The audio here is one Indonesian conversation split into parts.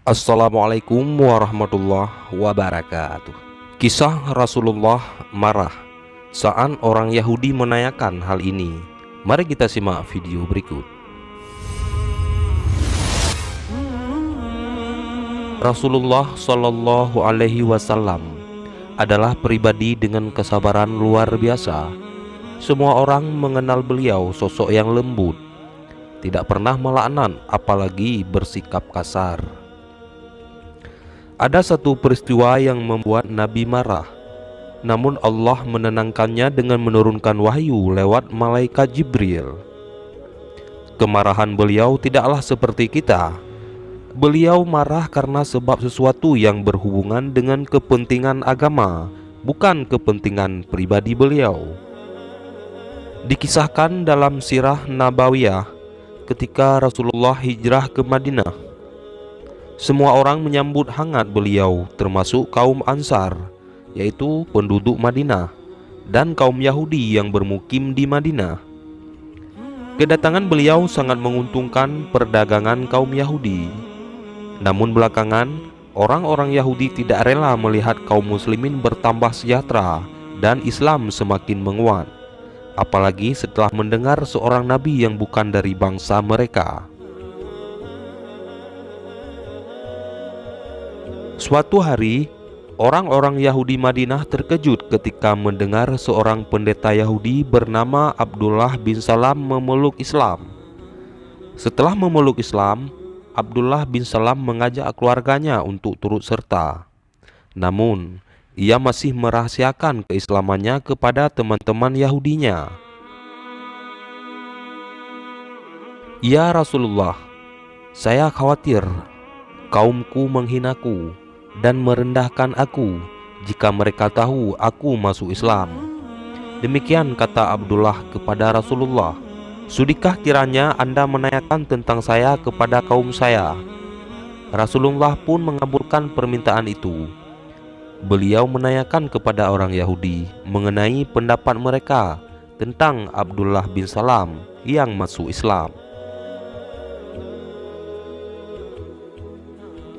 Assalamualaikum warahmatullahi wabarakatuh. Kisah Rasulullah marah saat orang Yahudi menanyakan hal ini. Mari kita simak video berikut. Rasulullah Shallallahu Alaihi Wasallam adalah pribadi dengan kesabaran luar biasa. Semua orang mengenal beliau sosok yang lembut, tidak pernah melaknat apalagi bersikap kasar. Ada satu peristiwa yang membuat Nabi marah, namun Allah menenangkannya dengan menurunkan wahyu lewat malaikat Jibril. Kemarahan beliau tidaklah seperti kita. Beliau marah karena sebab sesuatu yang berhubungan dengan kepentingan agama, bukan kepentingan pribadi beliau. Dikisahkan dalam sirah Nabawiyah ketika Rasulullah hijrah ke Madinah, semua orang menyambut hangat beliau, termasuk kaum Ansar, yaitu penduduk Madinah, dan kaum Yahudi yang bermukim di Madinah. Kedatangan beliau sangat menguntungkan perdagangan kaum Yahudi. Namun belakangan, orang-orang Yahudi tidak rela melihat kaum muslimin bertambah sejahtera dan Islam semakin menguat, apalagi setelah mendengar seorang nabi yang bukan dari bangsa mereka. Suatu hari, orang-orang Yahudi Madinah terkejut ketika mendengar seorang pendeta Yahudi bernama Abdullah bin Salam memeluk Islam. Setelah memeluk Islam, Abdullah bin Salam mengajak keluarganya untuk turut serta. Namun, ia masih merahasiakan keislamannya kepada teman-teman Yahudinya. "Ya Rasulullah, saya khawatir kaumku menghinaku dan merendahkan aku jika mereka tahu aku masuk Islam." Demikian kata Abdullah kepada Rasulullah. "Sudikah kiranya Anda menanyakan tentang saya kepada kaum saya?" Rasulullah pun mengabulkan permintaan itu. Beliau menanyakan kepada orang Yahudi mengenai pendapat mereka tentang Abdullah bin Salam yang masuk Islam.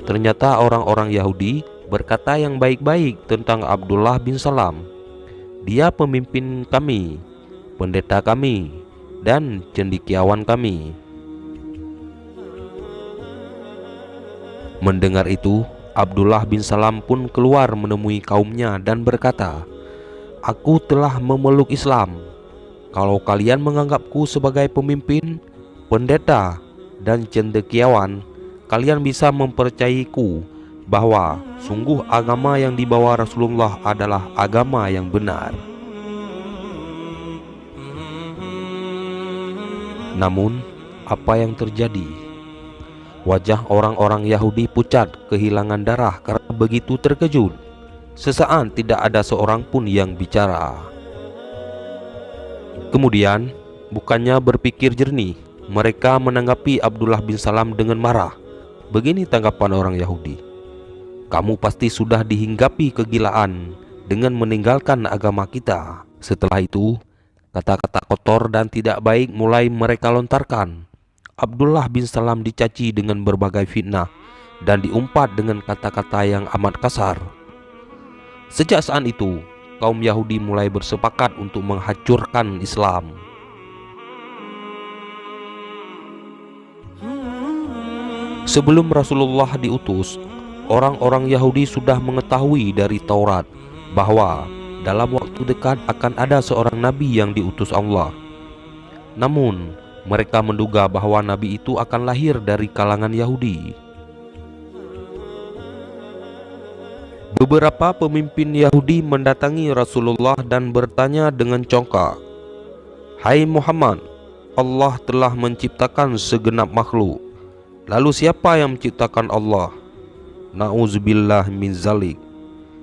Ternyata orang-orang Yahudi berkata yang baik-baik tentang Abdullah bin Salam. "Dia pemimpin kami, pendeta kami, dan cendekiawan kami." Mendengar itu, Abdullah bin Salam pun keluar menemui kaumnya dan berkata, "Aku telah memeluk Islam. Kalau kalian menganggapku sebagai pemimpin, pendeta, dan cendekiawan, kalian bisa mempercayaiku bahwa sungguh agama yang dibawa Rasulullah adalah agama yang benar." Namun, apa yang terjadi? Wajah orang-orang Yahudi pucat kehilangan darah karena begitu terkejut. Sesaat tidak ada seorang pun yang bicara. Kemudian, bukannya berpikir jernih, mereka menanggapi Abdullah bin Salam dengan marah. Begini tanggapan orang Yahudi, "Kamu pasti sudah dihinggapi kegilaan dengan meninggalkan agama kita." Setelah itu, kata-kata kotor dan tidak baik mulai mereka lontarkan. Abdullah bin Salam dicaci dengan berbagai fitnah dan diumpat dengan kata-kata yang amat kasar. Sejak saat itu, kaum Yahudi mulai bersepakat untuk menghancurkan Islam. Sebelum Rasulullah diutus, orang-orang Yahudi sudah mengetahui dari Taurat bahwa dalam waktu dekat akan ada seorang nabi yang diutus Allah. Namun, mereka menduga bahwa nabi itu akan lahir dari kalangan Yahudi. Beberapa pemimpin Yahudi mendatangi Rasulullah dan bertanya dengan congkak, "Hai Muhammad, Allah telah menciptakan segenap makhluk. Lalu siapa yang menciptakan Allah?" Na'udzubillah min zalik.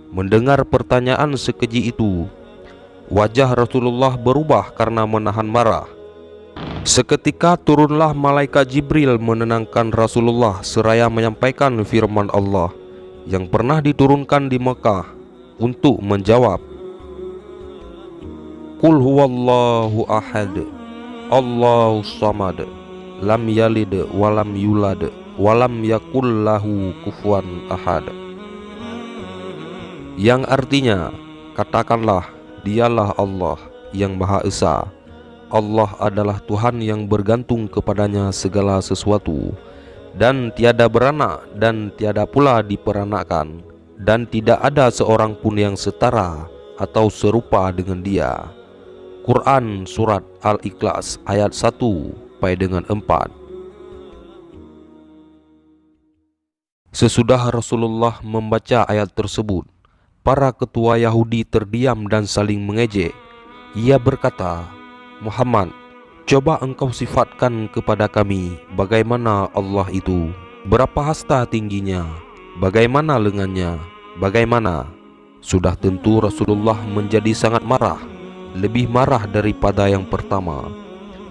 Mendengar pertanyaan sekeji itu, wajah Rasulullah berubah karena menahan marah. Seketika turunlah malaikat Jibril menenangkan Rasulullah seraya menyampaikan firman Allah yang pernah diturunkan di Mekah untuk menjawab, "Qul huwallahu ahad, Allahu samad, lam yalid walam yulad walam yakul lahu kufuwan ahad. Yang artinya, katakanlah, dialah Allah yang Maha Esa. Allah adalah Tuhan yang bergantung kepadanya segala sesuatu, dan tiada beranak dan tiada pula diperanakkan, dan tidak ada seorang pun yang setara atau serupa dengan Dia. Quran Surat Al-Ikhlas ayat 1-4. Sesudah Rasulullah membaca ayat tersebut, para ketua Yahudi terdiam dan saling mengejek. Ia berkata, "Muhammad, coba engkau sifatkan kepada kami bagaimana Allah itu. Berapa hasta tingginya? Bagaimana lengannya? Bagaimana?" Sudah tentu Rasulullah menjadi sangat marah, lebih marah daripada yang pertama.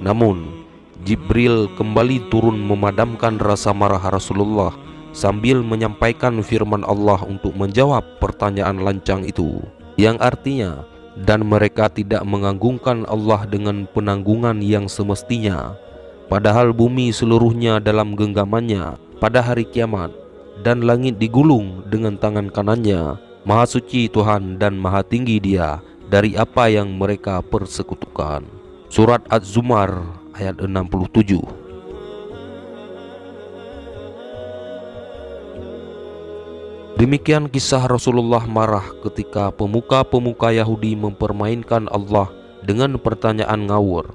Namun Jibril kembali turun memadamkan rasa marah Rasulullah sambil menyampaikan firman Allah untuk menjawab pertanyaan lancang itu, yang artinya, dan mereka tidak menganggungkan Allah dengan penanggungan yang semestinya, padahal bumi seluruhnya dalam genggamannya pada hari kiamat, dan langit digulung dengan tangan kanannya. Maha suci Tuhan dan maha tinggi Dia dari apa yang mereka persekutukan. Surat Az-Zumar ayat 67. Demikian kisah Rasulullah marah ketika pemuka-pemuka Yahudi mempermainkan Allah dengan pertanyaan ngawur.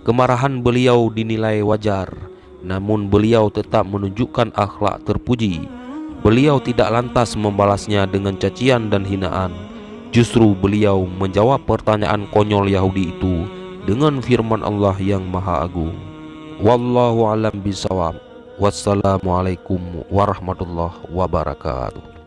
Kemarahan beliau dinilai wajar, namun beliau tetap menunjukkan akhlak terpuji. Beliau tidak lantas membalasnya dengan cacian dan hinaan. Justru beliau menjawab pertanyaan konyol Yahudi itu dengan firman Allah yang Maha Agung. Wallahu a'lam bishawab. Wassalamualaikum warahmatullahi wabarakatuh.